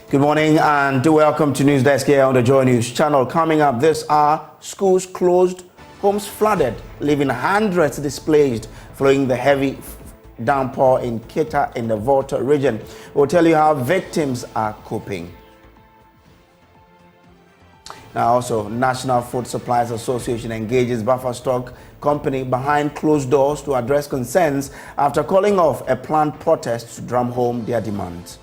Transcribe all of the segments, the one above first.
Good morning and welcome to News Desk here on the Joy News channel. Coming up this hour, schools closed, homes flooded, leaving hundreds displaced following the heavy downpour in Ketu in the Volta region. We'll tell you how victims are coping. Now also, National Food Suppliers Association engages buffer stock company behind closed doors to address concerns after calling off a planned protest to drum home their demands.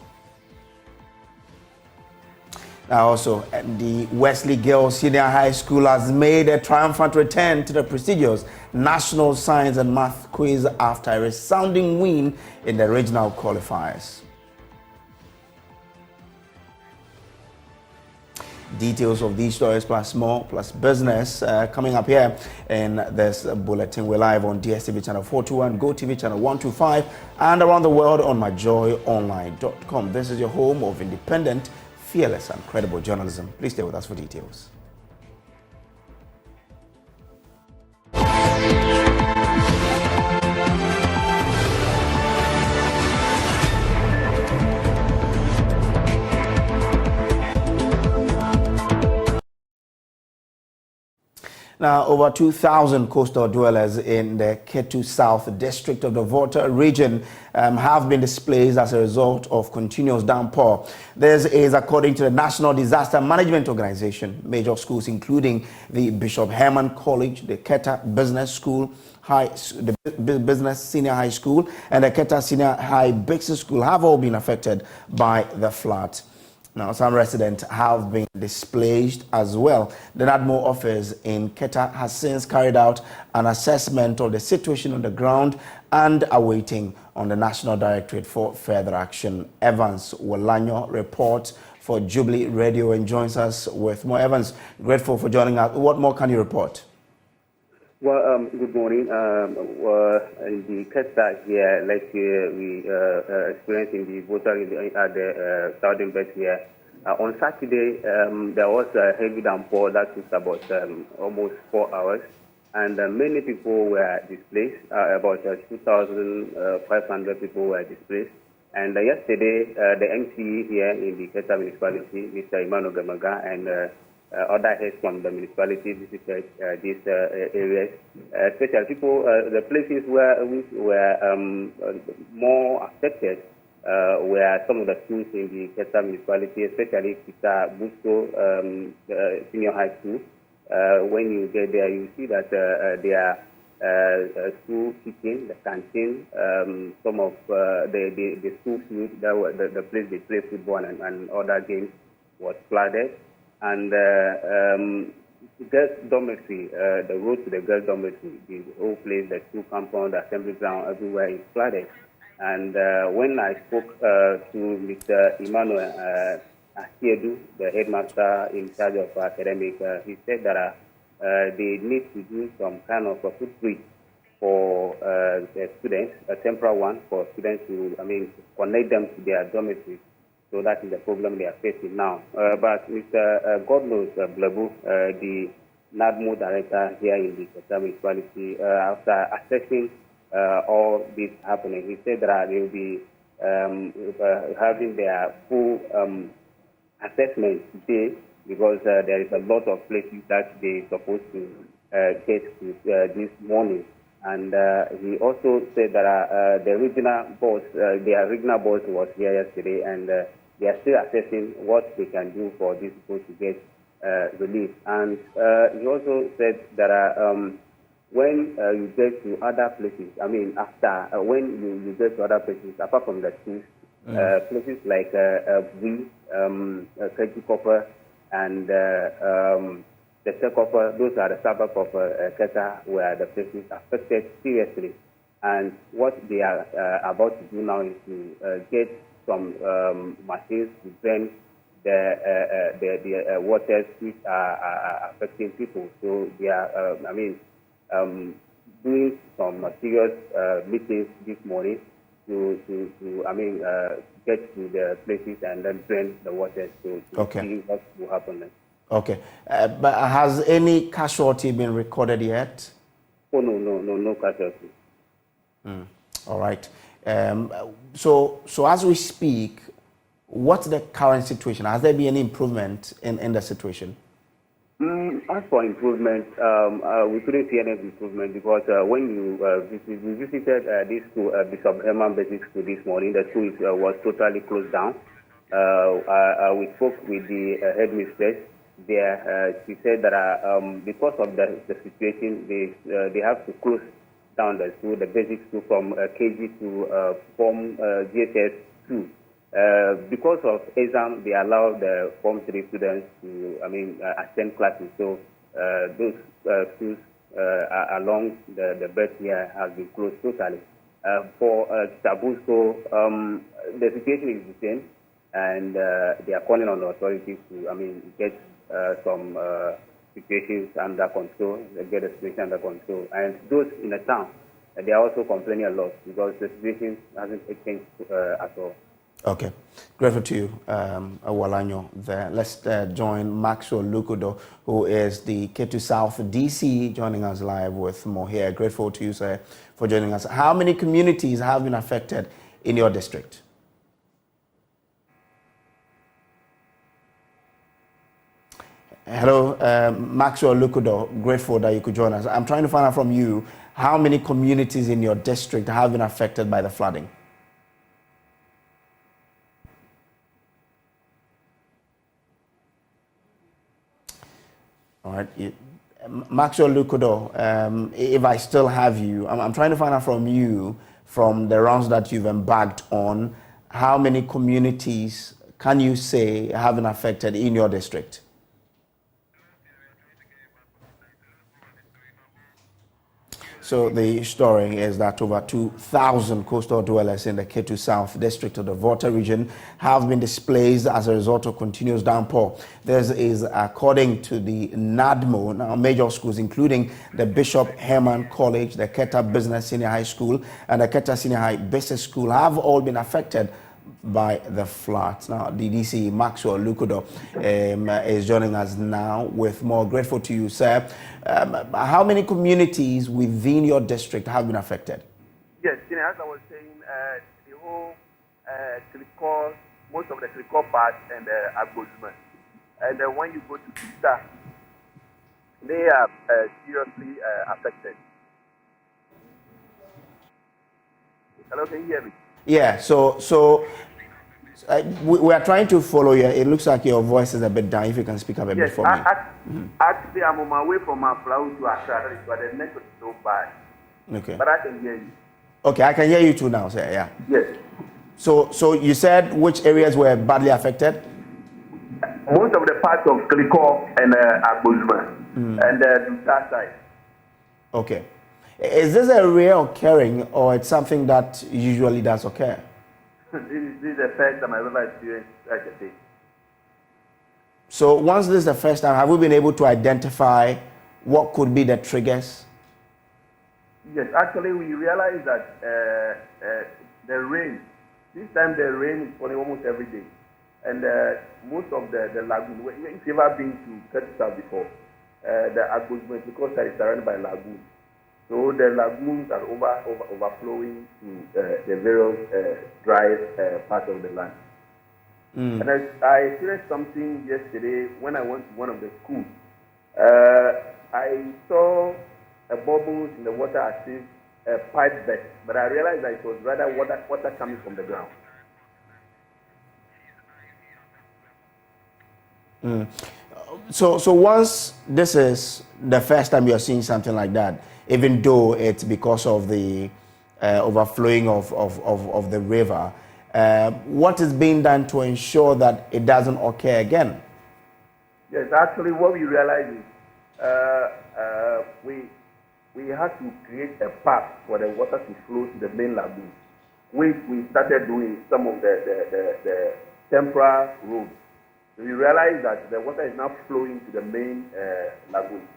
Now also, the Wesley Girls Senior High School has made a triumphant return to the prestigious National Science and Math Quiz after a resounding win in the regional qualifiers. Details of these stories plus more, plus business coming up here in this bulletin. We're live on DSTV channel 421, GoTV channel 125, and around the world on myjoyonline.com. This is your home of independent, fearless and credible journalism. Please stay with us for details. Now, over 2,000 coastal dwellers in the Ketu South District of the Volta region have been displaced as a result of continuous downpour. This is according to the National Disaster Management Organization. Major schools including the Bishop Herman College, the Ketu Business School, the Business Senior High School, and the Ketu Senior High Business School have all been affected by the flood. Now, some residents have been displaced as well. The NADMO office in Ketu has since carried out an assessment of the situation on the ground and awaiting on the National Directorate for further action. Evans Wolanyo reports for Jubilee Radio and joins us with more. Evans, grateful for joining us. What more can you report? Well, good morning. In the Ketu here, like we experienced in the Volta at the southern belt here, on Saturday there was a heavy downpour that took about almost 4 hours, and many people were displaced. About 2,500 people were displaced. And yesterday, the MC here in the Ketu municipality, Mr. Emmanuel Gamaga, and other heads from the municipality visited these areas, especially people, the places which were more affected were some of the schools in the Ketu municipality, especially Kita Busco Senior High School. When you get there, you see that their school kitchen, the canteen, some of the school food, the place they play football and other games was flooded. And girls' dormitory, the road to the girls' dormitory, the whole place, the school compound, the assembly ground, everywhere is flooded. And when I spoke to Mr. Emmanuel Asiedu, the headmaster in charge of academic, he said that they need to do some kind of a footbridge for the students, a temporary one for students to, connect them to their dormitories. So that is the problem they are facing now. But Mr. Godlos Blabu, the NADMO director here in the Ketu municipality, after assessing all this happening, he said that they will be having their full assessment today, because there is a lot of places that they are supposed to get to this morning. And he also said that the regional boss, their regional boss was here yesterday, and they are still assessing what they can do for these people to get relief. And he also said that when you get to other places, after when you get to other places, apart from the schools, places like Ketu Copper and the Copper, those are the suburbs of Ketu where the places affected seriously. And what they are about to do now is to get some machines to drain the waters which are affecting people. So they are, doing some serious meetings this morning to get to the places and then drain the waters to see what will happen next. Okay, but has any casualty been recorded yet? Oh, no casualty. All right. So as we speak, What's the current situation? Has there been any improvement in the situation? As for improvement, we couldn't see any improvement because when we visited this school, Bishop Herman Basic School this morning, the school was totally closed down. We spoke with the headmistress there. She said that because of the situation, they have to close down the school, the basic school from KG to Form GSS 2. Because of exam, they allow the Form 3 students to, attend classes. So those schools along the belt here have been closed totally. For Tabusco, the situation is the same, and they are calling on the authorities to, get some situations under control, get the situation under control. And those in the town, they are also complaining a lot because the situation hasn't changed at all. Okay, grateful to you, Awalanyo there. Let's join Maxwell Lucado, who is the Ketu South DC, joining us live with more here. Grateful to you, sir, for joining us. How many communities have been affected in your district? Hello, Maxwell Lucado, grateful that you could join us. I'm trying to find out from you, how many communities in your district have been affected by the flooding? All right, Maxwell Lucado, if I still have you, I'm trying to find out from you, from the rounds that you've embarked on, how many communities can you say have been affected in your district? So the story is that over 2,000 coastal dwellers in the Ketu South District of the Volta region have been displaced as a result of continuous downpour. This is according to the NADMO. Now, major schools, including the Bishop Herman College, the Keta Business Senior High School, and the Keta Senior High Business School, have all been affected by the floods. Now, DDC Maxwell Lucado is joining us now with more. Grateful to you, sir. How many communities within your district have been affected? Yes, as I was saying, the whole Krikor, most of the Krikor part and Agbozman. And when you go to Kista, they are seriously affected. Hello, can you hear me? Yeah, so we are trying to follow you. It looks like your voice is a bit down. If you can speak up a bit for me. Actually, I'm on my way from Aflau to Accra, but the network is so bad. Okay. But I can hear you. Okay, I can hear you too now, sir. Yeah. Yes. So you said which areas were badly affected? Most of the parts of Krikor and Agbozman and the Duta side. Okay. Is this a rare occurring, or it's something that usually does occur? This is the first time I've ever experienced such a thing. So once this is the first time, have we been able to identify what could be the triggers? Yes, actually we realized that the rain, this time the rain is falling almost every day. And most of the lagoon, if you've ever been to Ketu South before, the Agbozman, because it's surrounded by lagoon. So the lagoons are overflowing to the various dry parts of the land. And I experienced something yesterday when I went to one of the schools. I saw a bubbles in the water as if a pipe burst, but I realized that it was rather water coming from the ground. So once this is the first time you are seeing something like that, even though it's because of the overflowing of the river, what is being done to ensure that it doesn't occur again? Yes, actually what we realized is we had to create a path for the water to flow to the main lagoon, which we started doing some of the temporary roads. So we realized that the water is now flowing to the main lagoon.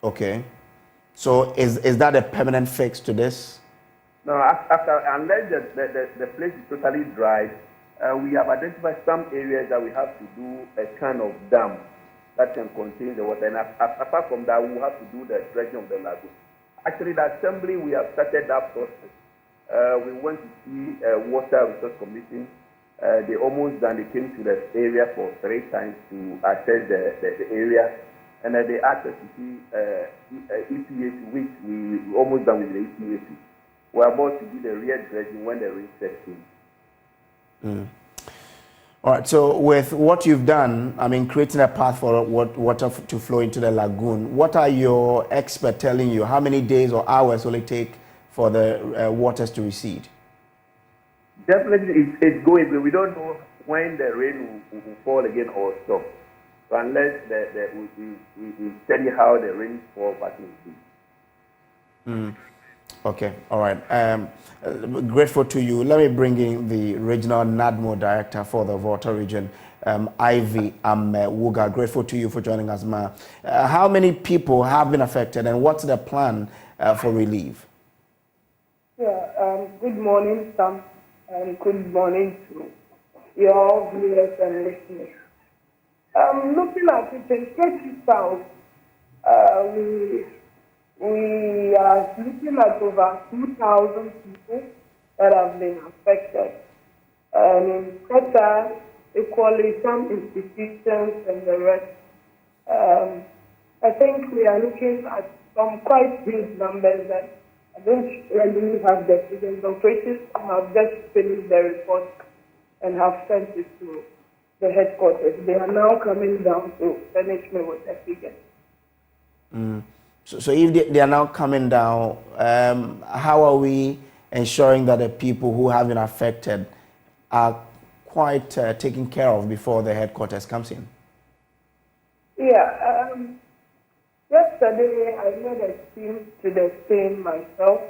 Okay. So is that a permanent fix to this? No, unless the place is totally dry, we have identified some areas that we have to do a kind of dam that can contain the water. And apart from that, we have to do the dredging of the lagoon. Actually, the assembly, we have started that process. We went to see Water Resource Commission They almost done. They came to the area for 3 times to assess the area, and they asked us to see EPA, which we almost done with the EPA. We're about to do the rear dredging when the rain sets in. All right, so with what you've done, I mean, creating a path for water to flow into the lagoon, what are your experts telling you? How many days or hours will it take for the waters to recede? Definitely, it's going, but we don't know when the rain will fall again or stop. So unless we study how the rainfall pattern will be. Okay, all right. Grateful to you. Let me bring in the regional NADMO director for the Volta region, Ivy Wuga. Grateful to you for joining us, Ma. How many people have been affected, and what's the plan for relief? Yeah, good morning, Sam, and good morning to your viewers and listeners. Looking at it in Ketu South, we are looking at over 2,000 people that have been affected. And in Qatar, equally some institutions and the rest. I think we are looking at some quite huge numbers that I don't really have the figures. The operators have just finished the report and have sent it to the headquarters. They are now coming down to furnish me with the figures. So if they are now coming down, how are we ensuring that the people who have been affected are quite taken care of before the headquarters comes in? Yeah, yesterday I made a team to the scene myself.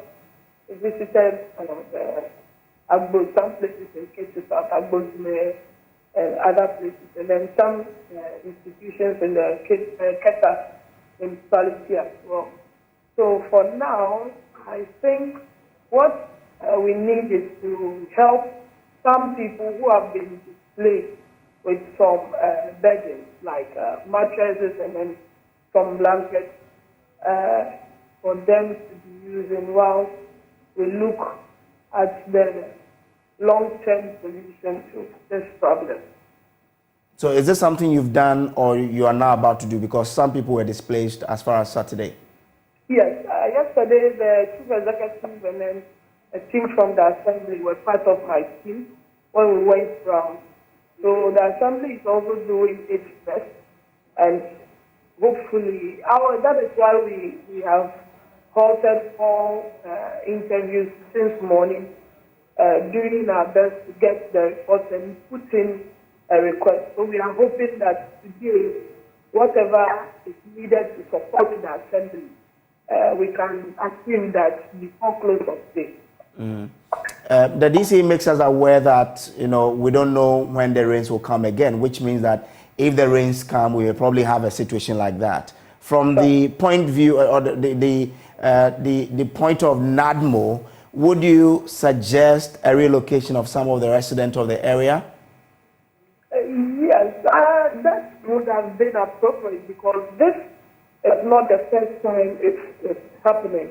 I visited some places in Ketu South, and other places, and then some institutions in the Qatar municipality as well. So for now, I think what we need is to help some people who have been displaced with some bedding, like mattresses and then some blankets, for them to be using while we look at the long-term solution to this problem. So is this something you've done or you are now about to do? Because some people were displaced as far as Saturday. Yes, yesterday the chief executive and then a team from the assembly were part of my team when we went round. So the assembly is also doing its best, and hopefully, that is why we have halted all interviews since morning, doing our best to get the report and put in a request. So we are hoping that today, whatever is needed to support the assembly, we can assume that before close of day. The DC makes us aware that we don't know when the rains will come again, which means that if the rains come, we will probably have a situation like that. From the point of view or the point of NADMO, would you suggest a relocation of some of the residents of the area? Yes, that would have been appropriate because this is not the first time it's happening.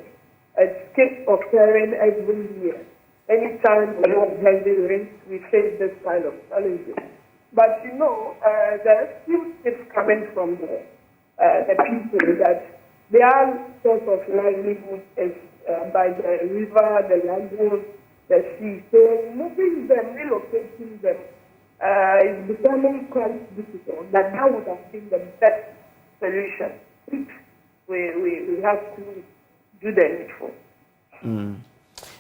It keeps occurring every year. Anytime we have heavy rains, we face this kind of challenges. But there still keeps coming from the people that their source of livelihood is by the river, the lagoon, the sea. So moving them, relocating them is becoming quite difficult. That would have been the best solution if we have to do the needful.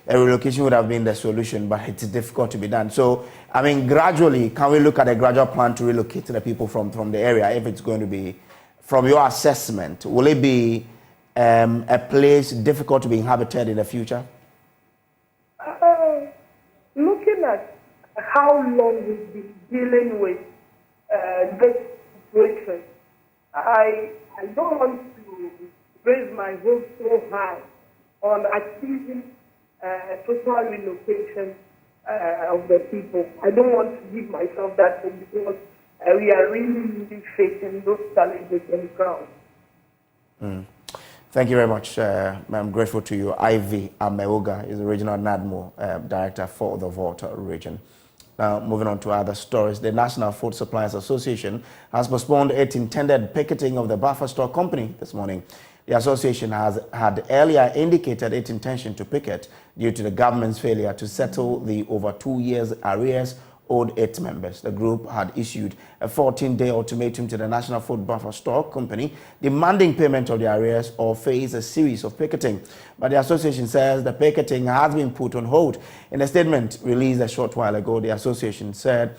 A relocation would have been the solution, but it's difficult to be done. So, I mean, gradually, can we look at a gradual plan to relocate the people from the area if it's going to be, from your assessment, will it be a place difficult to be inhabited in the future? Looking at how long we've been dealing with this situation, I don't want to raise my hopes so high on achieving total relocation of the people. I don't want to give myself that hope because we are really facing those challenges on the ground. Thank you very much. I'm grateful to you. Ivy Ameoga is the regional NADMO director for the Volta region. Now, moving on to other stories, the National Food Suppliers Association has postponed its intended picketing of the buffer stock company this morning. The association had earlier indicated its intention to picket due to the government's failure to settle the over 2 years arrears owed its members. The group had issued a 14-day ultimatum to the National Food Buffer Stock Company demanding payment of the arrears or face a series of picketing. But the association says the picketing has been put on hold. In a statement released a short while ago, the association said,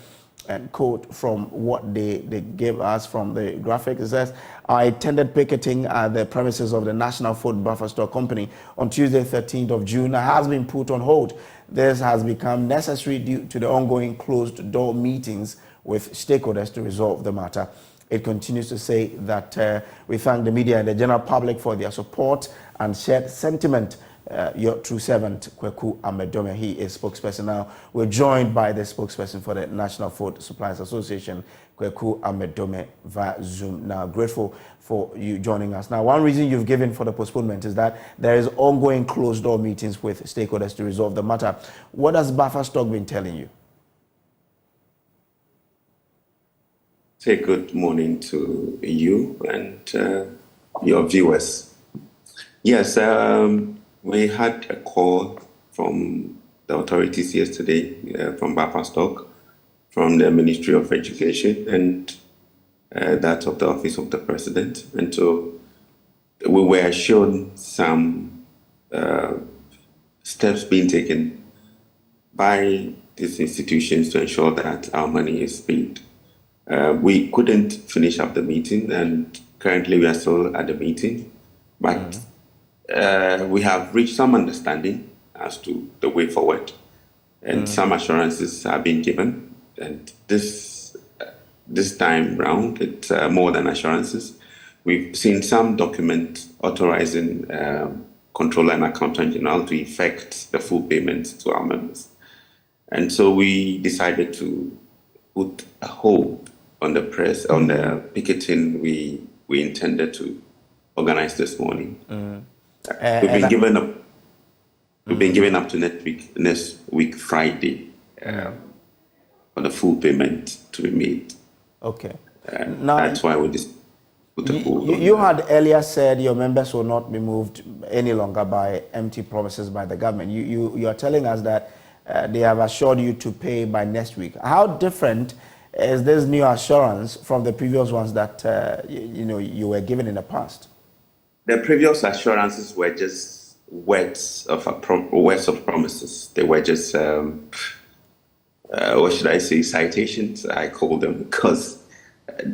and quote from what they gave us from the graphic, it says, "I attended picketing at the premises of the National Food Buffer Stock Company on Tuesday, 13th of June, has been put on hold. This has become necessary due to the ongoing closed-door meetings with stakeholders to resolve the matter." It continues to say that we thank the media and the general public for their support and shared sentiment. Your true servant, Ketu South, he is spokesperson now. We're joined by the spokesperson for the National Food Suppliers Association, Ketu South, via Zoom. Now, grateful for you joining us. Now, one reason you've given for the postponement is that there is ongoing closed-door meetings with stakeholders to resolve the matter. What has Buffer Stock been telling you? Say good morning to you and your viewers. Yes, we had a call from the authorities yesterday, from Buffer Stock, from the Ministry of Education and that of the Office of the President. And so we were shown some steps being taken by these institutions to ensure that our money is paid. We couldn't finish up the meeting, and currently we are still at the meeting, but we have reached some understanding as to the way forward, and some assurances have been given. And this time round, it's more than assurances. We've seen some document authorizing Controller and Accountant General to effect the full payment to our members. And so we decided to put a hold on the picketing we intended to organize this morning. We've been given up. We've been given up to next week Friday, for the full payment to be made. Okay. Now, that's why we just put a hold on you had earlier said your members will not be moved any longer by empty promises by the government. You are telling us that they have assured you to pay by next week. How different is this new assurance from the previous ones that you were given in the past? The previous assurances were just words of promises. They were just what should I say, citations, I call them, because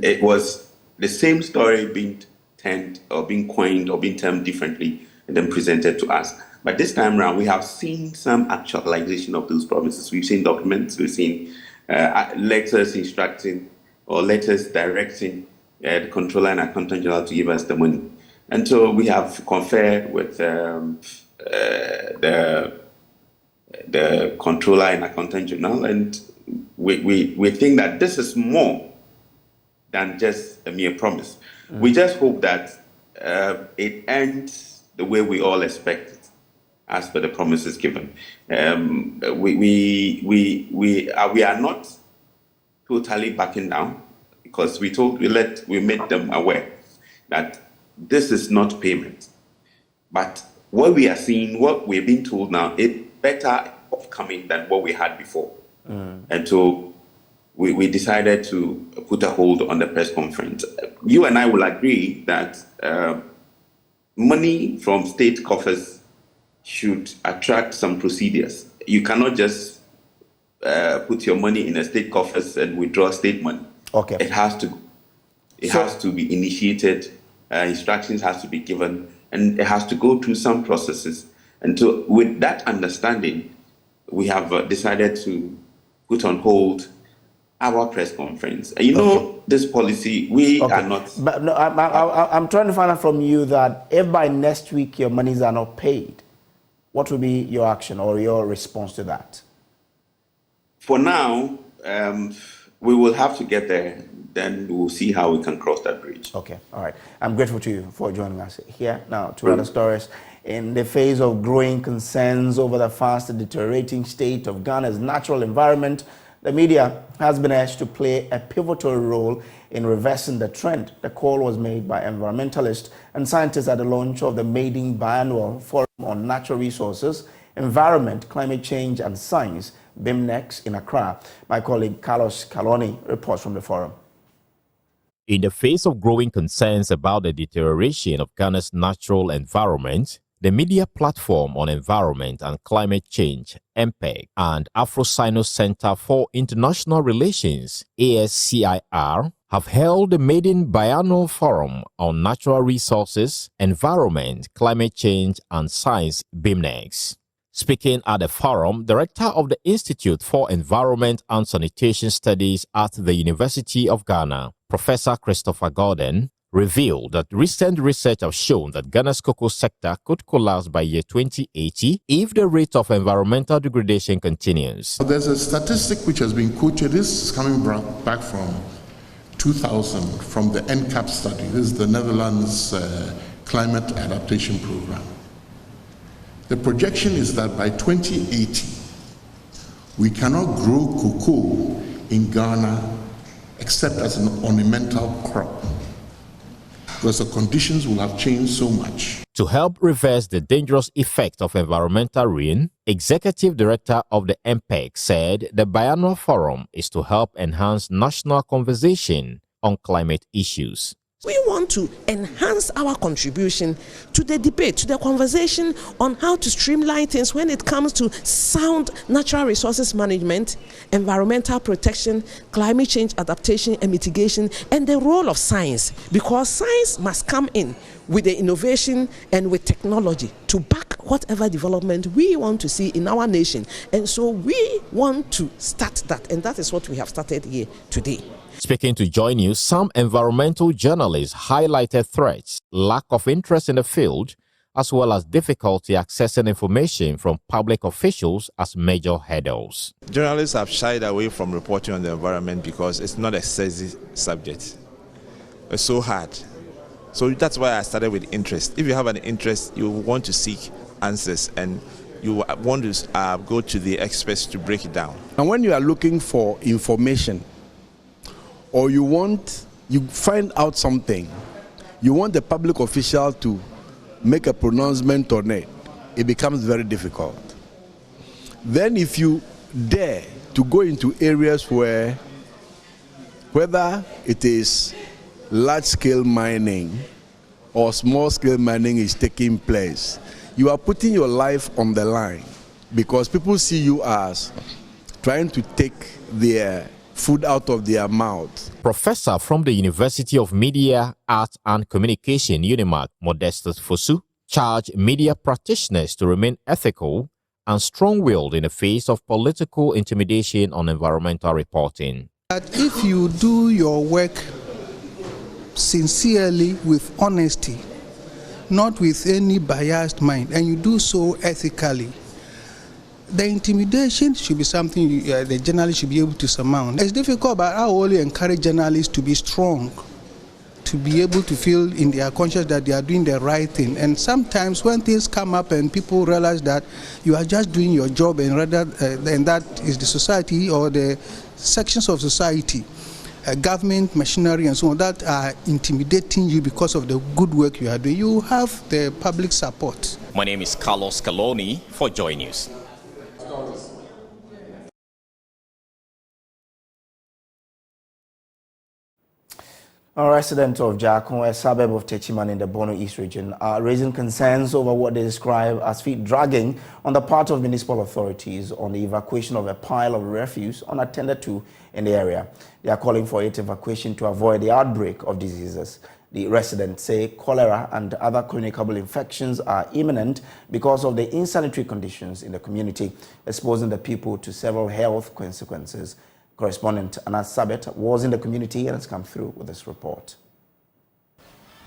it was the same story being turned or being coined or being termed differently and then presented to us. But this time around, we have seen some actualization of those promises. We've seen documents, we've seen letters instructing or letters directing the Controller and Accountant General to give us the money. And so we have conferred with the Controller and Accountant General, and we think that this is more than just a mere promise. We just hope that it ends the way we all expect it, as per the promises given. We are not totally backing down, because we made them aware that this is not payment. But what we are seeing, what we're being told now, it's better upcoming than what we had before. And so we decided to put a hold on the press conference. You and I will agree that money from state coffers should attract some procedures. You cannot just put your money in a state coffers and withdraw state money. Okay. It has to be initiated. Instructions has to be given, and it has to go through some processes. And so with that understanding, we have decided to put on hold our press conference. This policy, we are not... But no, I'm trying to find out from you that if by next week your monies are not paid, what will be your action or your response to that? For now, we will have to get there. Then we'll see how we can cross that bridge. Okay, all right. I'm grateful to you for joining us here. Now, to other stories. In the face of growing concerns over the fast deteriorating state of Ghana's natural environment, The media has been urged to play a pivotal role in reversing the trend. The call was made by environmentalists and scientists at the launch of the maiden biannual Forum on Natural Resources, Environment, Climate Change and Science, BIMNEX, in Accra. My colleague Carlos Caloni reports from the forum. In the face of growing concerns about the deterioration of Ghana's natural environment, the media platform on environment and climate change, MPEG, and Afro-Sino Center for International Relations, ASCIR, have held the maiden biannual forum on natural resources, environment, climate change, and science, BIMNEX. Speaking at the forum, Director of the Institute for Environment and Sanitation Studies at the University of Ghana, Professor Christopher Gordon, revealed that recent research has shown that Ghana's cocoa sector could collapse by year 2080 if the rate of environmental degradation continues. There's a statistic which has been quoted. This is coming back from 2000 from the NCAP study. This is the Netherlands Climate Adaptation Program. The projection is that by 2080, we cannot grow cocoa in Ghana except as an ornamental crop, because the conditions will have changed so much. To help reverse the dangerous effect of environmental ruin, Executive Director of the MPEG said the biannual forum is to help enhance national conversation on climate issues. We want to enhance our contribution to the debate, to the conversation on how to streamline things when it comes to sound natural resources management, environmental protection, climate change adaptation and mitigation, and the role of science, because science must come in with the innovation and with technology to back whatever development we want to see in our nation. And so we want to start that, and that is what we have started here today. Speaking to Joy News, some environmental journalists highlighted threats, lack of interest in the field, as well as difficulty accessing information from public officials as major hurdles. Journalists have shied away from reporting on the environment because it's not a sexy subject. It's so hard. So that's why I started with interest. If you have an interest, you want to seek answers and you want to go to the experts to break it down. And when you are looking for information, or you find out something, you want the public official to make a pronouncement on it, it becomes very difficult. Then if you dare to go into areas where, whether it is large-scale mining or small-scale mining is taking place, you are putting your life on the line because people see you as trying to take their food out of their mouth. Professor from the University of Media, Art and Communication, UNIMAC, Modestus Fosu, charged media practitioners to remain ethical and strong-willed in the face of political intimidation on environmental reporting. That if you do your work sincerely with honesty, not with any biased mind, and you do so ethically, the intimidation should be something the journalist should be able to surmount. It's difficult, but I only encourage journalists to be strong, to be able to feel in their conscience that they are doing the right thing. And sometimes when things come up and people realize that you are just doing your job, and rather than that is the society or the sections of society, government, machinery and so on, that are intimidating you because of the good work you are doing, you have the public support. My name is Carlos Caloni for Joy News. Residents of Jakon, a suburb of Techiman in the Bono East region, are raising concerns over what they describe as feet dragging on the part of municipal authorities on the evacuation of a pile of refuse unattended to in the area. They are calling for its evacuation to avoid the outbreak of diseases. The residents say cholera and other communicable infections are imminent because of the insanitary conditions in the community, exposing the people to several health consequences. Correspondent Anas Sabet was in the community and has come through with this report.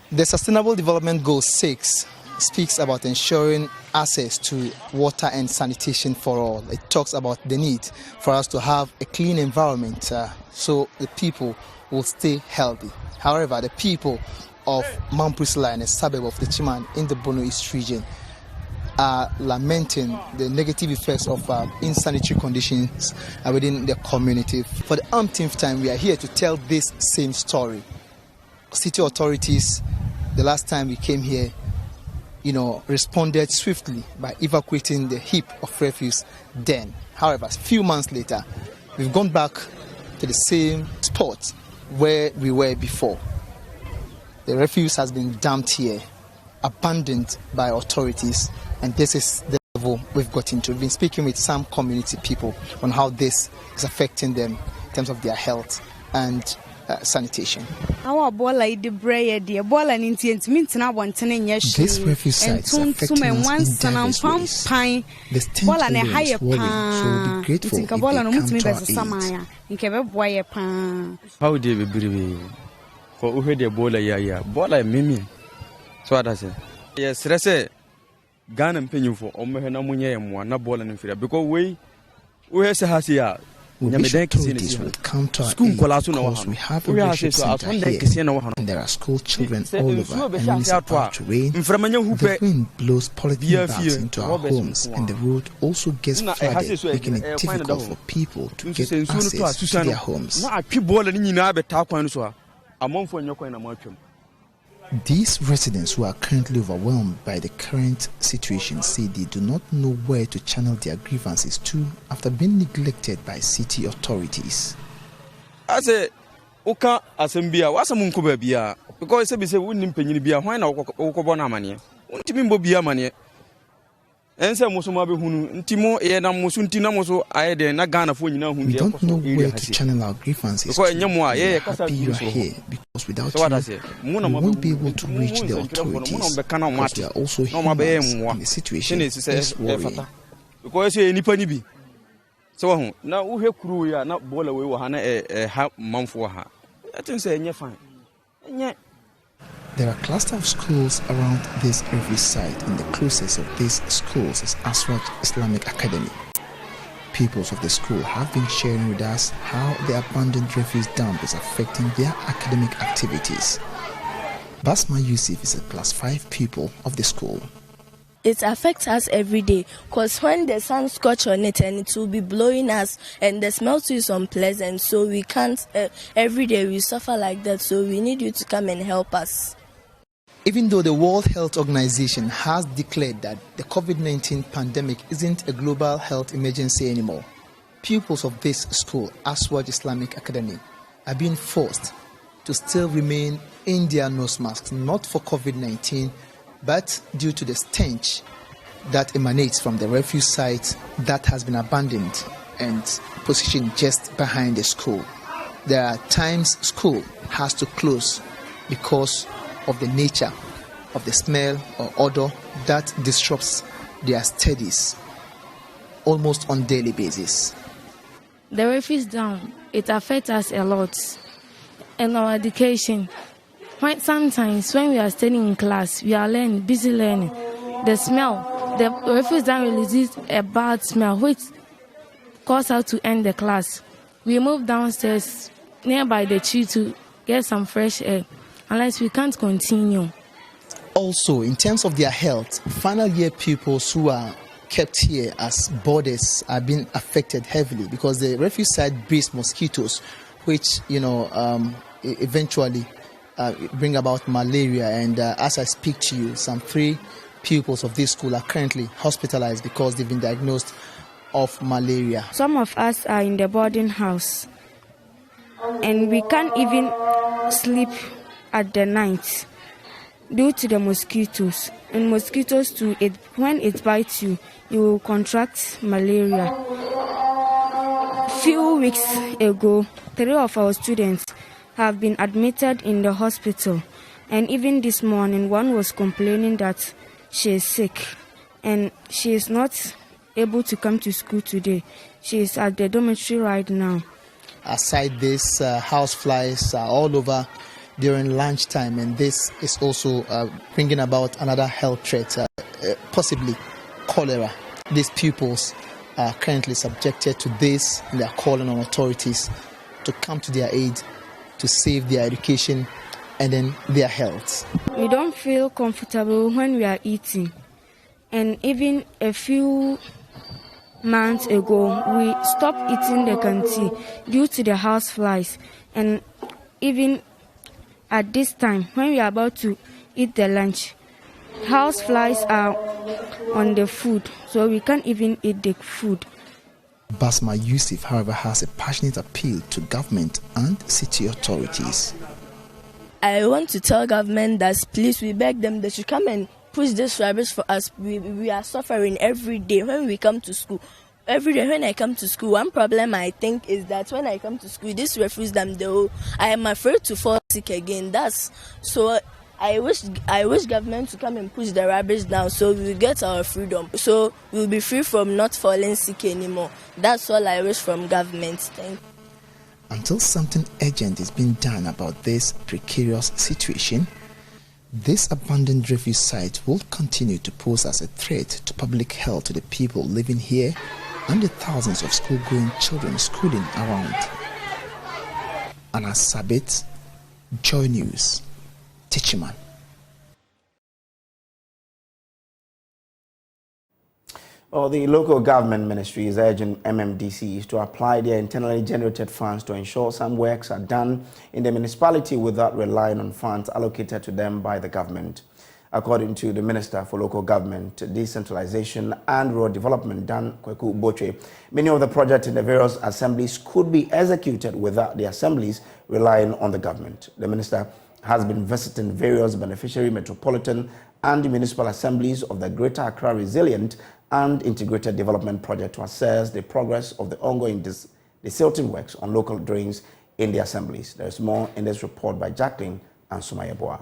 The Sustainable Development Goal 6 speaks about ensuring access to water and sanitation for all. It talks about the need for us to have a clean environment so the people will stay healthy. However, the people of Mampusla and a suburb of Techiman in the Bono East region are lamenting the negative effects of insanitary conditions within the community. For the umpteenth time, we are here to tell this same story. City authorities, the last time we came here, responded swiftly by evacuating the heap of refuse then. However, a few months later, we've gone back to the same spot where we were before. The refuse has been dumped here, abandoned by authorities, and this is the level we've got into. We've been speaking with some community people on how this is affecting them in terms of their health and sanitation. This refuse site is affecting us in diverse ways. The stench alone is worrying, so we'll be grateful if they come to our aid. How do you believe? For who the bola mimi. So what I say? Yes, I say Ghana and penny for Omehana Munya and one bola and Fira because we have Sahasia. We wish authorities would come to our aid because we have a worship center here and there are school children all over, and when it's about to rain, the wind blows polythene bags into our homes and the road also gets flooded, making it difficult for people to get access to their homes. These residents who are currently overwhelmed by the current situation say they do not know where to channel their grievances to after being neglected by city authorities. I say, Oka Asembia, what's a munkuba bia? Because I say, wouldn't penny bia, why not Okobona money? Won't you mean Bobia money? And some Mosumabi Hunu, Timo, Ena Musuntina Moso, I then a Ghana for you. We don't know where to channel our grievances. We are happy you are here because without you, we won't be able to reach the authorities because we are also humans and the situation is worrying. Because any penny be. So now we have crew, not boil away a half month for her. I think say, you're fine. There are clusters of schools around this refuse site, and the closest of these schools is Aswad Islamic Academy. Pupils of the school have been sharing with us how the abandoned refuse dump is affecting their academic activities. Basma Yusuf is a class 5 pupil of the school. It affects us every day because when the sun scorches on it and it will be blowing us and the smell too is unpleasant, so we can't, every day we suffer like that, so we need you to come and help us. Even though the World Health Organization has declared that the COVID-19 pandemic isn't a global health emergency anymore, pupils of this school, Aswad Islamic Academy, are being forced to still remain in their nose masks, not for COVID-19, but due to the stench that emanates from the refuse site that has been abandoned and positioned just behind the school. There are times school has to close because of the nature of the smell or odor that disrupts their studies almost on a daily basis. The refuse dump, it affects us a lot in our education. Sometimes when we are studying in class, we are busy learning. The smell, the refuse dump releases a bad smell which causes us to end the class. We move downstairs nearby the tree to get some fresh air. Unless we can't continue. Also, in terms of their health, final year pupils who are kept here as boarders are being affected heavily because the refuse site breeds mosquitoes, which eventually bring about malaria. And as I speak to you, some 3 pupils of this school are currently hospitalized because they've been diagnosed of malaria. Some of us are in the boarding house, and we can't even sleep at the night due to the mosquitoes. And mosquitoes too, when it bites you, you will contract malaria. Few weeks ago, 3 of our students have been admitted in the hospital, and even this morning one was complaining that she is sick and she is not able to come to school today. She is at the dormitory right now. Aside this, house flies are all over during lunchtime, and this is also bringing about another health threat, possibly cholera. These pupils are currently subjected to this, and they are calling on authorities to come to their aid to save their education and then their health. We don't feel comfortable when we are eating. And even a few months ago, we stopped eating the canteen due to the house flies. And even at this time, when we are about to eat the lunch, house flies are on the food, so we can't even eat the food. Basma Yusuf, however, has a passionate appeal to government and city authorities. I want to tell government that please, we beg them, they should come and push this rubbish for us. We are suffering every day when we come to school. Every day when I come to school, one problem I think is that when I come to school, this refuse them, I am afraid to fall sick again. So I wish government to come and push the rubbish down so we will get our freedom. So we'll be free from not falling sick anymore. That's all I wish from government. Thank you. Until something urgent is being done about this precarious situation, this abandoned refuse site will continue to pose as a threat to public health to the people living here and the thousands of school-going children schooling around. Anna Sabit, Joy News, Tichiman. Well, the local government ministry is urging MMDCs to apply their internally generated funds to ensure some works are done in the municipality without relying on funds allocated to them by the government. According to the Minister for Local Government, Decentralization and Rural Development, Dan Ketu South, many of the projects in the various assemblies could be executed without the assemblies relying on the government. The Minister has been visiting various beneficiary metropolitan and municipal assemblies of the Greater Accra Resilient and Integrated Development Project to assess the progress of the ongoing desilting works on local drains in the assemblies. There is more in this report by Jacqueline and Sumaya Boa.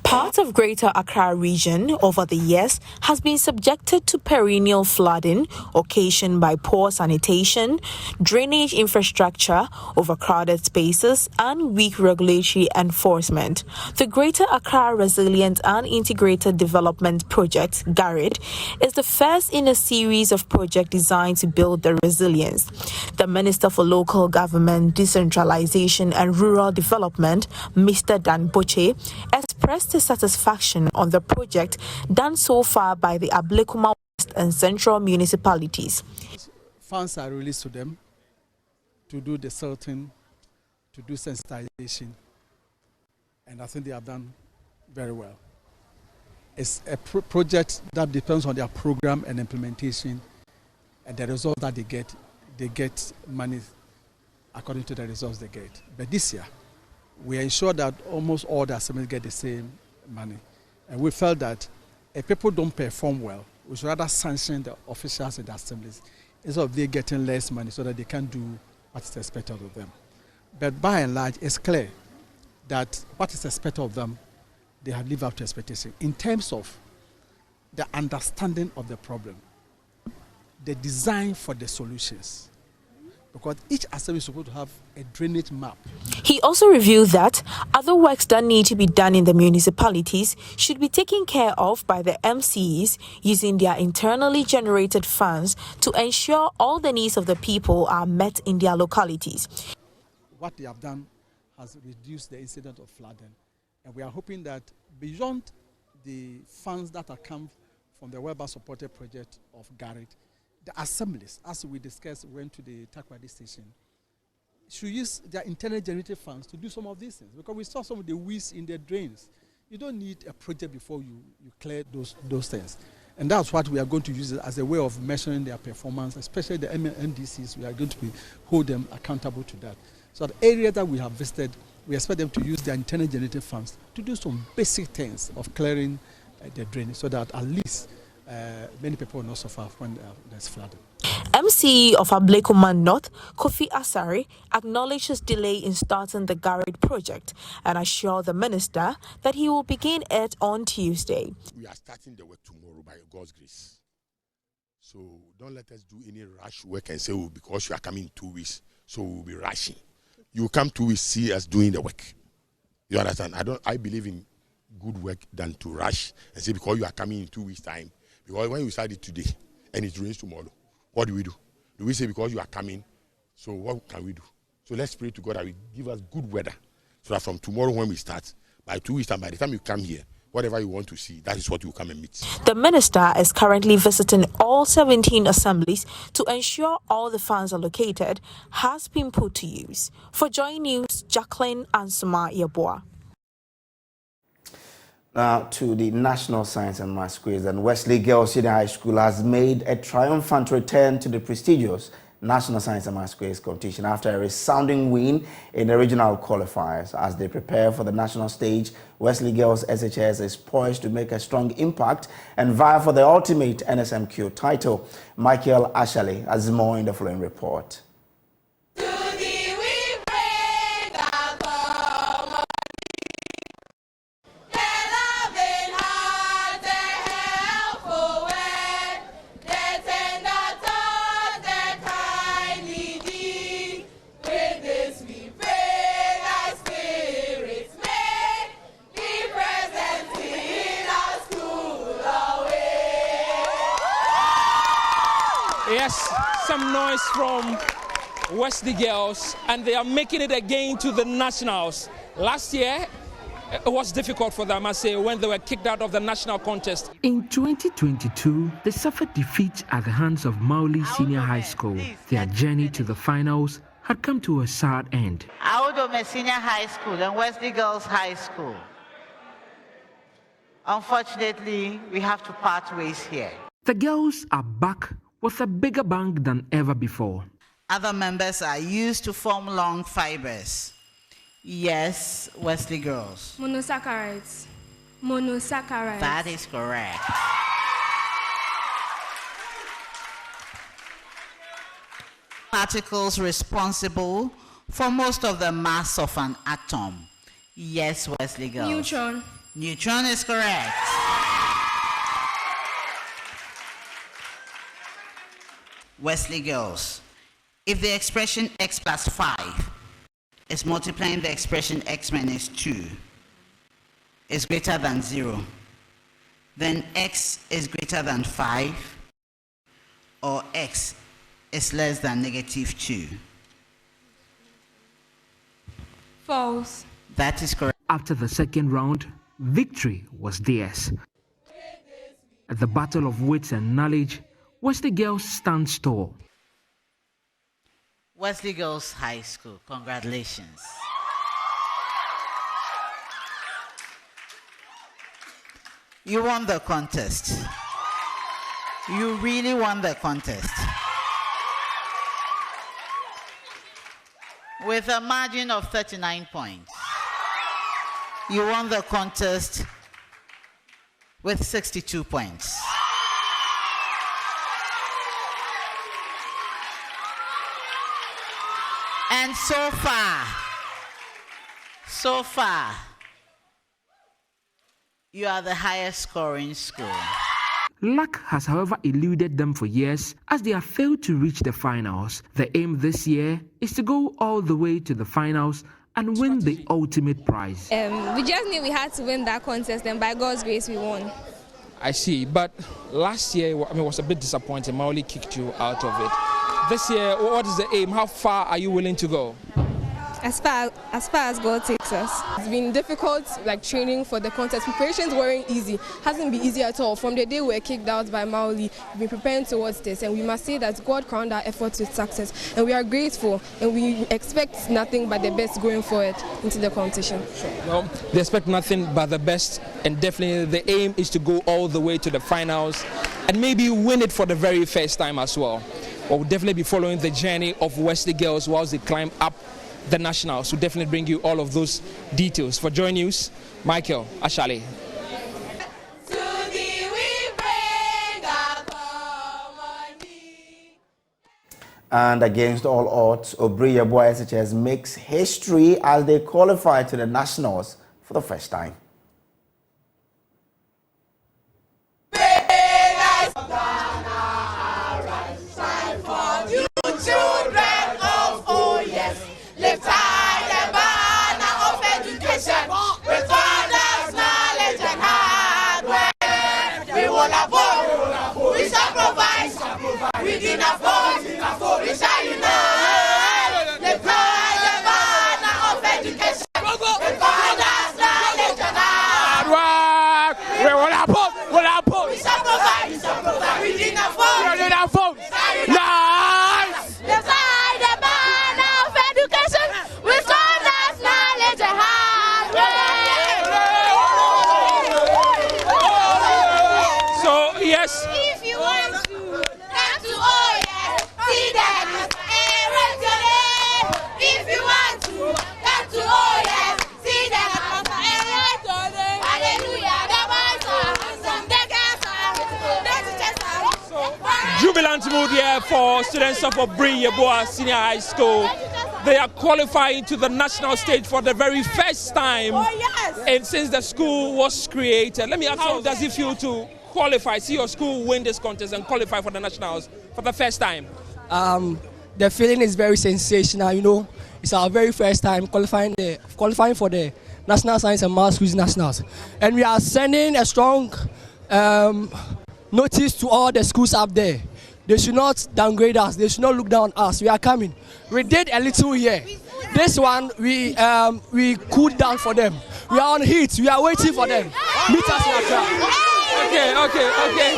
Part of Greater Accra region over the years has been subjected to perennial flooding occasioned by poor sanitation, drainage infrastructure, overcrowded spaces, and weak regulatory enforcement. The Greater Accra Resilient and Integrated Development Project, GARID, is the first in a series of projects designed to build the resilience. The Minister for Local Government, Decentralization and Rural Development, Mr. Dan Boche, expressed his satisfaction on the project done so far by the Ablekuma West and Central municipalities. Funds are released to them to do the silting, to do sensitization, and I think they have done very well. It's a project that depends on their program and implementation, and the result that they get money according to the results they get. But this year, we ensure that almost all the assemblies get the same money. And we felt that if people don't perform well, we should rather sanction the officials in the assemblies instead of they getting less money so that they can do what is expected of them. But by and large, it's clear that what is expected of them, they have lived up to expectation. In terms of the understanding of the problem, the design for the solutions, because each assembly is supposed to have a drainage map. He also revealed that other works that need to be done in the municipalities should be taken care of by the MCs using their internally generated funds to ensure all the needs of the people are met in their localities. What they have done has reduced the incident of flooding, and we are hoping that beyond the funds that have come from the Weber-supported project of GARID, the assemblies, as we discussed, went to the Takoradi station, should use their internally generated funds to do some of these things, because we saw some of the weeds in the drains. You don't need a project before you clear those things. And that's what we are going to use as a way of measuring their performance, especially the MDCs. We are going to hold them accountable to that. So the area that we have visited, we expect them to use their internally generated funds to do some basic things of clearing the drainage, so that at least many people will not suffer when there's flooding. MC of Ablekuma North, Kofi Asari, acknowledges delay in starting the GARID project and assured the minister that he will begin it on Tuesday. We are starting the work tomorrow by God's grace. So don't let us do any rush work and say, oh, because you are coming in 2 weeks, so we'll be rushing. You come 2 weeks, see us doing the work. You understand? I believe in good work than to rush and say, because you are coming in 2 weeks' time. Because when you start it today and it rains tomorrow, what do we do? Do we say because you are coming, so what can we do? So let's pray to God that He give us good weather, so that from tomorrow when we start, by 2 weeks time, by the time you come here, whatever you want to see, that is what you come and meet. The minister is currently visiting all 17 assemblies to ensure all the funds allocated has been put to use. For Joy News, Jacqueline Ansuma Yeboah. Now to the National Science and Maths Quiz, and Wesley Girls Senior High School has made a triumphant return to the prestigious National Science and Maths Quiz competition after a resounding win in the regional qualifiers. As they prepare for the national stage, Wesley Girls SHS is poised to make a strong impact and vie for the ultimate NSMQ title. Michael Ashale has more in the following report. Yes, some noise from Wesley Girls, and they are making it again to the nationals. Last year, it was difficult for them, I say, when they were kicked out of the national contest. In 2022, they suffered defeat at the hands of Mauli Senior High School. Their journey to the finals had come to a sad end. Audome Senior High School and Wesley Girls High School. Unfortunately, we have to part ways here. The girls are back with a bigger bang than ever before. Other members are used to form long fibers. Yes, Wesley Girls. Monosaccharides. Monosaccharides. That is correct. Particles responsible for most of the mass of an atom. Yes, Wesley Girls. Neutron. Neutron is correct. Wesley Girls. If the expression x plus 5 is multiplying the expression x minus 2 is greater than 0, then x is greater than 5 or x is less than negative 2. False. That is correct. After the second round, victory was theirs. At the battle of wits and knowledge, Wesley Girls stands tall. Wesley Girls High School, congratulations. You won the contest. You really won the contest. With a margin of 39 points. You won the contest with 62 points. And so far, you are the highest scoring school. Luck has, however, eluded them for years as they have failed to reach the finals. The aim this year is to go all the way to the finals and win the ultimate prize. We just knew we had to win that contest, and by God's grace, we won. I see, but last year, it was a bit disappointing. Mauli kicked you out of it. This year, what is the aim? How far are you willing to go? As far as God takes us. It's been difficult, like training for the contest. Preparations weren't easy. Hasn't been easy at all. From the day we were kicked out by Mauli, we've been preparing towards this, and we must say that God crowned our efforts with success. And we are grateful, and we expect nothing but the best going forward into the competition. Well, they expect nothing but the best, and definitely the aim is to go all the way to the finals and maybe win it for the very first time as well. We'll definitely be following the journey of Wesley Girls whilst they climb up the nationals. We'll definitely bring you all of those details. For Joy News, Michael Ashale. And against all odds, Obriya Boy SHS makes history as they qualify to the nationals for the first time. there for students of Obri Yeboah Senior High School. They are qualifying to the national stage for the very first time. And since the school was created, let me ask you, how does it feel to qualify, see your school win this contest and qualify for the nationals for the first time? The feeling is very sensational, you know. It's our very first time qualifying for the National Science and Maths Quiz Nationals. And we are sending a strong notice to all the schools up there. They should not downgrade us. They should not look down on us. We are coming. We did a little here. This one, we cooled down for them. We are on heat. We are waiting for them. Meet us in Accra. Okay.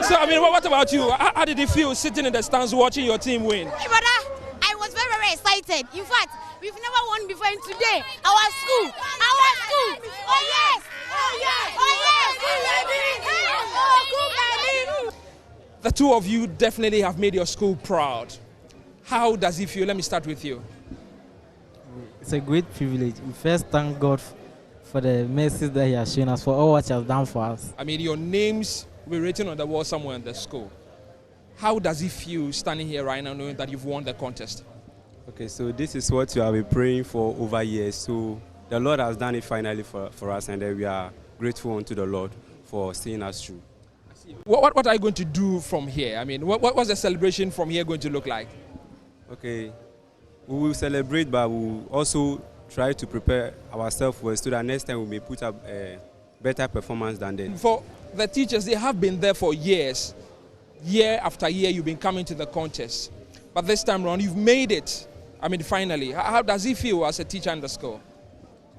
So, I mean, what about you? How did it feel sitting in the stands watching your team win? Hey, brother, I was very, very excited. In fact, we've never won before, and today, our school. Oh, yes! The two of you definitely have made your school proud. How does it feel? Let me start with you. It's a great privilege. We first thank God for the mercies that He has shown us, for all what He has done for us. I mean, your names were written on the wall somewhere in the school. How does it feel standing here right now knowing that you've won the contest? Okay, so this is what we have been praying for over years. So the Lord has done it finally for us, and we are grateful unto the Lord for seeing us through. What are you going to do from here? I mean, what's the celebration from here going to look like? Okay, we will celebrate, but we will also try to prepare ourselves well so that next time we may put up a better performance than then. For the teachers, they have been there for years. Year after year, you've been coming to the contest. But this time around, you've made it. I mean, finally. How does it feel as a teacher in the school?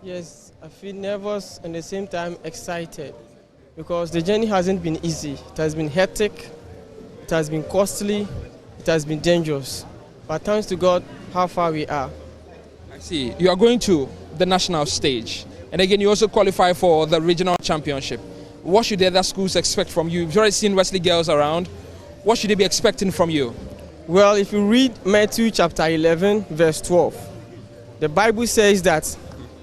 Yes, I feel nervous and at the same time excited, because the journey hasn't been easy. It has been hectic, it has been costly, it has been dangerous. But thanks to God, how far we are. I see. You are going to the national stage. And again, you also qualify for the regional championship. What should the other schools expect from you? You've already seen Wesley girls around. What should they be expecting from you? Well, if you read Matthew chapter 11, verse 12, the Bible says that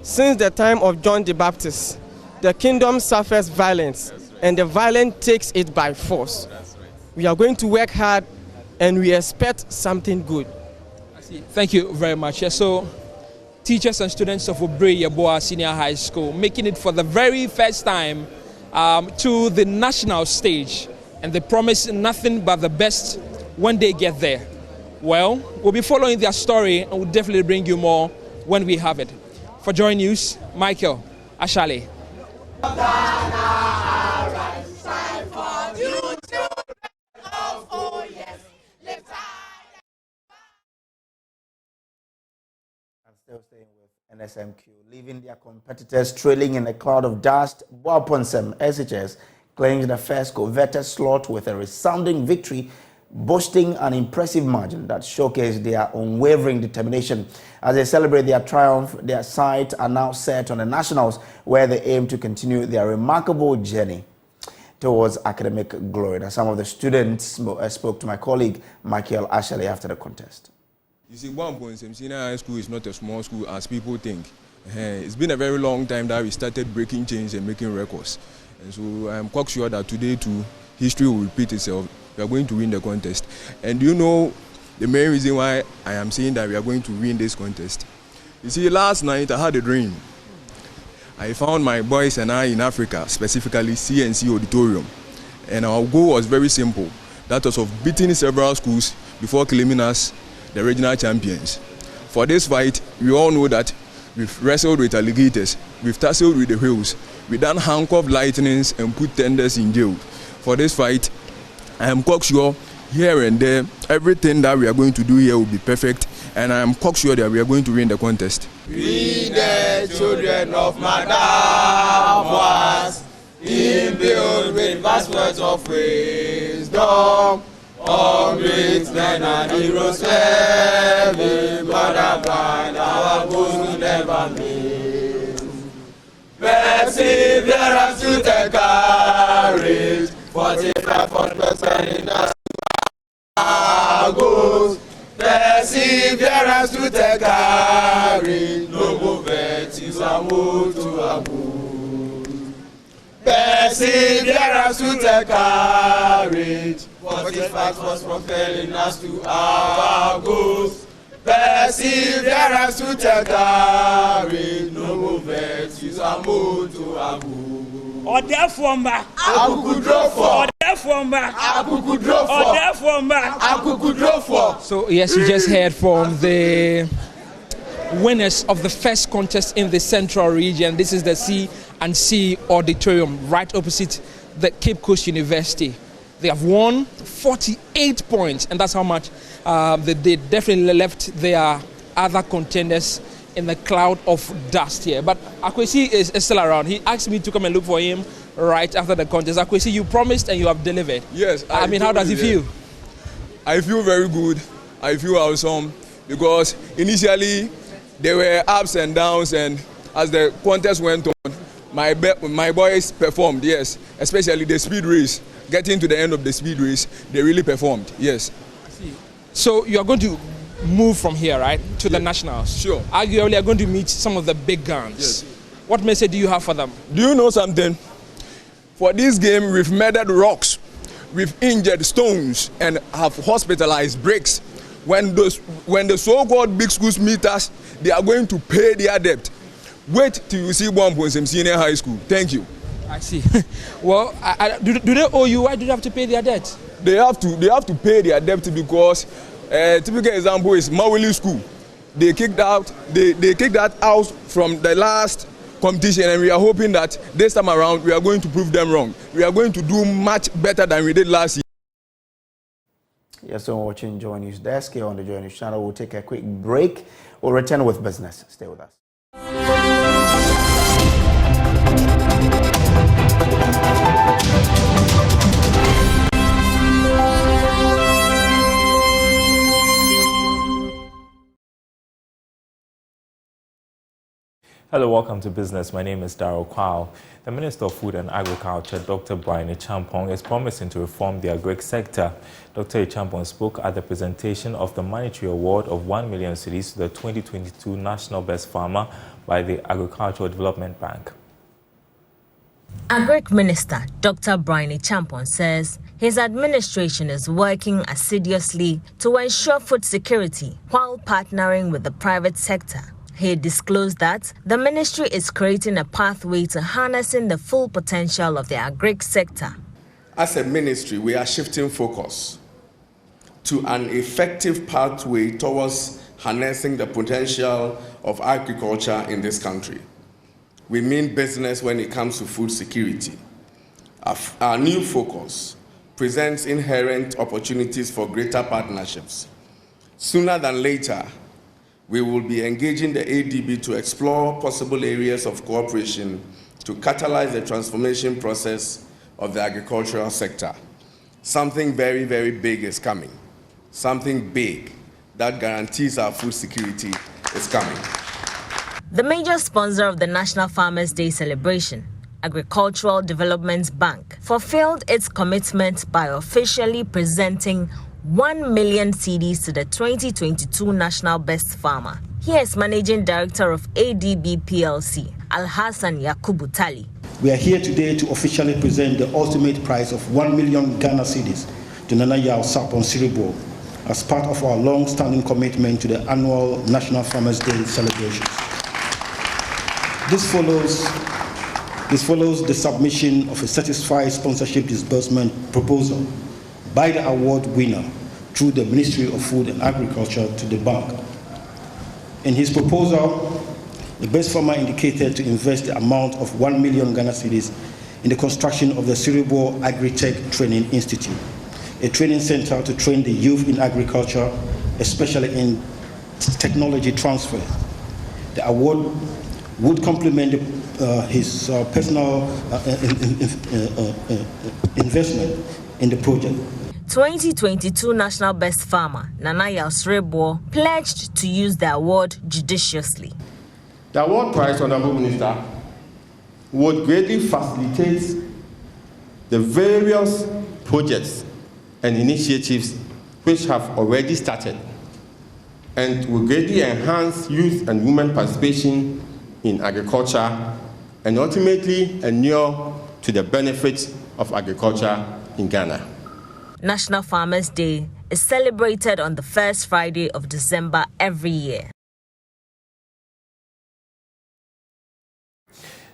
since the time of John the Baptist, the kingdom suffers violence, and the violent takes it by force. We are going to work hard, and we expect something good. I see. Thank you very much. Yeah, so, teachers and students of Obri Yeboah Senior High School making it for the very first time to the national stage, and they promise nothing but the best when they get there. Well, we'll be following their story, and we'll definitely bring you more when we have it. For Joy News, Michael Ashale. Still staying with NSMQ, leaving their competitors trailing in a cloud of dust. Boaponsem SHS claims the first coveted slot with a resounding victory, boasting an impressive margin that showcased their unwavering determination. As they celebrate their triumph, their sights are now set on the nationals, where they aim to continue their remarkable journey towards academic glory. Now, some of the students spoke to my colleague Michael Ashale after the contest. You see, Boaponsem Senior High School is not a small school as people think. It's been a very long time that we started breaking chains and making records. And so I'm quite sure that today too, history will repeat itself. We are going to win the contest. And you know the main reason why I am saying that we are going to win this contest? You see, last night I had a dream. I found my boys and I in Africa, specifically CNC Auditorium. And our goal was very simple. That was of beating several schools before claiming us the regional champions. For this fight, we all know that we've wrestled with alligators, we've tussled with the whales, we've done handcuffed lightnings and put tenders in jail. For this fight, I am quite sure here and there, everything that we are going to do here will be perfect, and I am quite sure that we are going to win the contest. We the children of Madam was imbued with vast words of wisdom. All great men and heroes every butterfly, our goals will never miss. Perseverance to take courage, 45% in our goals. Perseverance to take courage, no movement is a move to a move. Perseverance to take courage. 45 was propelling us to our goals. Perseverance to take our race, no movement, use a move to Abu. Or therefore, So yes, you just heard from the winners of the first contest in the Central Region. This is the C&C Auditorium right opposite the Cape Coast University. They have won 48 points, and that's how much they definitely left their other contenders in the cloud of dust here. But Akwesi is still around. He asked me to come and look for him right after the contest. Akwesi, you promised and you have delivered. Yes. I mean, how does he feel? I feel very good. I feel awesome because initially there were ups and downs, and as the contest went on, my boys performed, yes, especially the speed race. Getting to the end of the speed race, they really performed, yes. I see. So you are going to move from here, right, to the nationals? Sure. Arguably, you are going to meet some of the big guns. Yes. What message do you have for them? Do you know something? For this game, we've murdered rocks, we've injured stones, and have hospitalized bricks. When the so-called big schools meet us, they are going to pay their debt. Wait till you see Bompons Senior High School. Thank you. I see. Well, do they owe you? Why do they have to pay their debt? They have to pay their debt because typical example is Mawili School. They kicked that out from the last competition, and we are hoping that this time around we are going to prove them wrong. We are going to do much better than we did last year. Yes, so watching Joy News Desk here on the Joy News channel. We'll take a quick break. We'll return with business. Stay with us. Hello, welcome to Business. My name is Darryl Kwao. The Minister of Food and Agriculture, Dr. Brian Echampong, is promising to reform the agri sector. Dr. Echampong spoke at the presentation of the monetary award of 1 million cedis to the 2022 National Best Farmer by the Agricultural Development Bank. Agric Minister Dr. Brian Echampong says his administration is working assiduously to ensure food security while partnering with the private sector. He disclosed that the ministry is creating a pathway to harnessing the full potential of the agric sector. As a ministry, we are shifting focus to an effective pathway towards harnessing the potential of agriculture in this country. We mean business when it comes to food security. Our new focus presents inherent opportunities for greater partnerships. Sooner than later, we will be engaging the ADB to explore possible areas of cooperation to catalyze the transformation process of the agricultural sector. Something very, very big is coming. Something big that guarantees our food security is coming. The major sponsor of the National Farmers' Day celebration, Agricultural Development Bank, fulfilled its commitment by officially presenting 1 million cedis to the 2022 National Best Farmer. Here's Managing Director of ADB PLC, Alhassan Yakubu Tali. We are here today to officially present the ultimate prize of 1 million Ghana cedis to Nana Yao Sarpong Siribour as part of our long-standing commitment to the annual National Farmers' Day celebrations. This follows the submission of a certified sponsorship disbursement proposal by the award winner through the Ministry of Food and Agriculture to the bank. In his proposal, the best farmer indicated to invest the amount of 1 million Ghana cedis in the construction of the Siribour Agri-Tech Training Institute, a training center to train the youth in agriculture, especially in technology transfer. The award would complement his personal investment in the project. 2022 National Best Farmer, Nana Yao Siribour, pledged to use the award judiciously. The award prize, Honorable Minister, would greatly facilitate the various projects and initiatives which have already started and will greatly enhance youth and women participation in agriculture and ultimately inure to the benefits of agriculture in Ghana. National Farmers' Day is celebrated on the first Friday of December every year.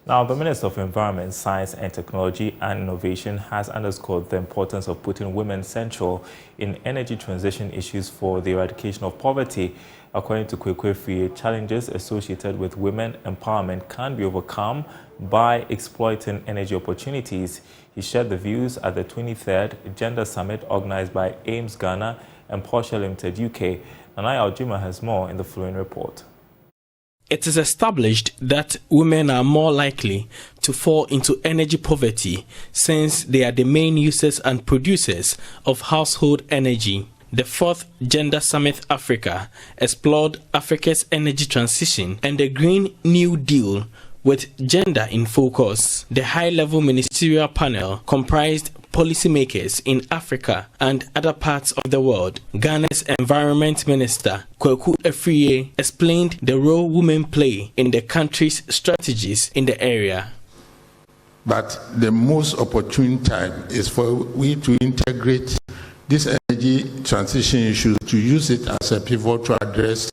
Now, the Minister of Environment, Science and Technology and Innovation has underscored the importance of putting women central in energy transition issues for the eradication of poverty. According to Kwekwe, challenges associated with women empowerment can be overcome by exploiting energy opportunities. He shared the views at the 23rd Gender Summit organized by AIMS Ghana and Porsche Limited UK. Nanaya Ojima has more in the following report. It is established that women are more likely to fall into energy poverty since they are the main users and producers of household energy. The 4th Gender Summit Africa explored Africa's energy transition and the Green New Deal with gender in focus. The high-level ministerial panel comprised policymakers in Africa and other parts of the world. Ghana's Environment Minister, Ketu South explained the role women play in the country's strategies in the area. But the most opportune time is for we to integrate this energy transition issues, to use it as a pivot to address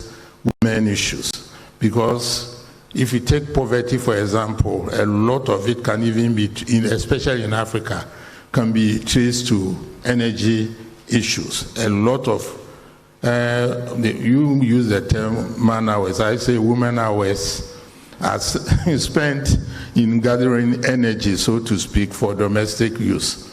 women issues. Because if you take poverty, for example, a lot of it can even be, especially in Africa, can be traced to energy issues. A lot of, you use the term man hours, I say women hours, as spent in gathering energy, so to speak, for domestic use.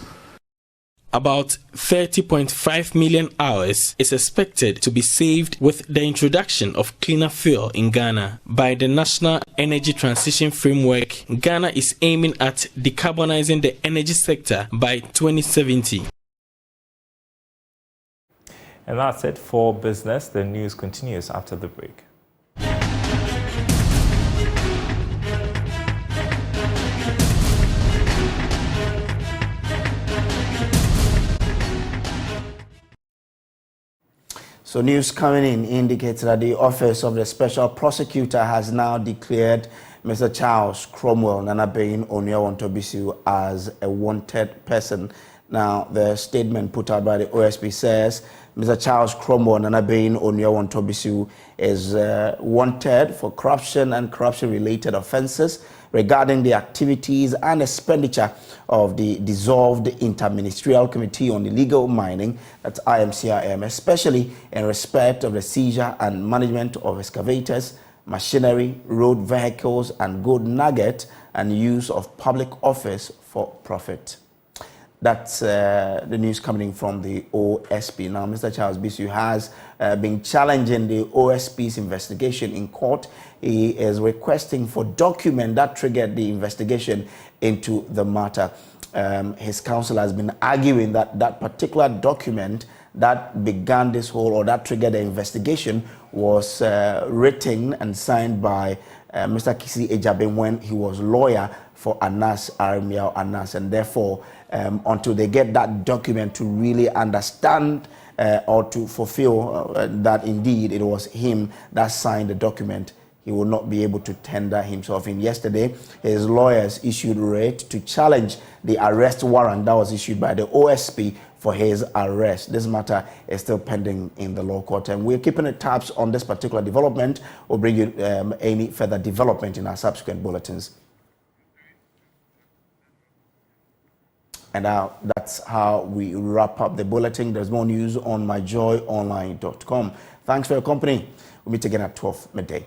About 30.5 million hours is expected to be saved with the introduction of cleaner fuel in Ghana. By the National Energy Transition Framework, Ghana is aiming at decarbonizing the energy sector by 2070. And that's it for business. The news continues after the break. So news coming in indicates that the Office of the Special Prosecutor has now declared Mr. Charles Cromwell Nanabein Onyawantobisu as a wanted person. Now, the statement put out by the OSP says Mr. Charles Cromwell Nanabein Onyawantobisu is wanted for corruption and corruption-related offences regarding the activities and expenditure of the dissolved Interministerial Committee on Illegal Mining, that's IMCIM, especially in respect of the seizure and management of excavators, machinery, road vehicles, and gold nugget, and use of public office for profit. That's the news coming from the OSP. Now, Mr. Charles Bisu has been challenging the OSP's investigation in court. He is requesting for document that triggered the investigation into the matter. His counsel has been arguing that that particular document that began this whole, or that triggered the investigation, was written and signed by Mr. Kisi Ejaben when he was lawyer for Anas Armiao Anas, and therefore until they get that document to really understand or to fulfill that indeed it was him that signed the document, he will not be able to tender himself in. Yesterday, his lawyers issued writ to challenge the arrest warrant that was issued by the OSP for his arrest. This matter is still pending in the law court, and we're keeping tabs on this particular development. We'll bring you any further development in our subsequent bulletins. And now that's how we wrap up the bulletin. There's more news on myjoyonline.com. Thanks for your company. We'll meet again at 12 midday.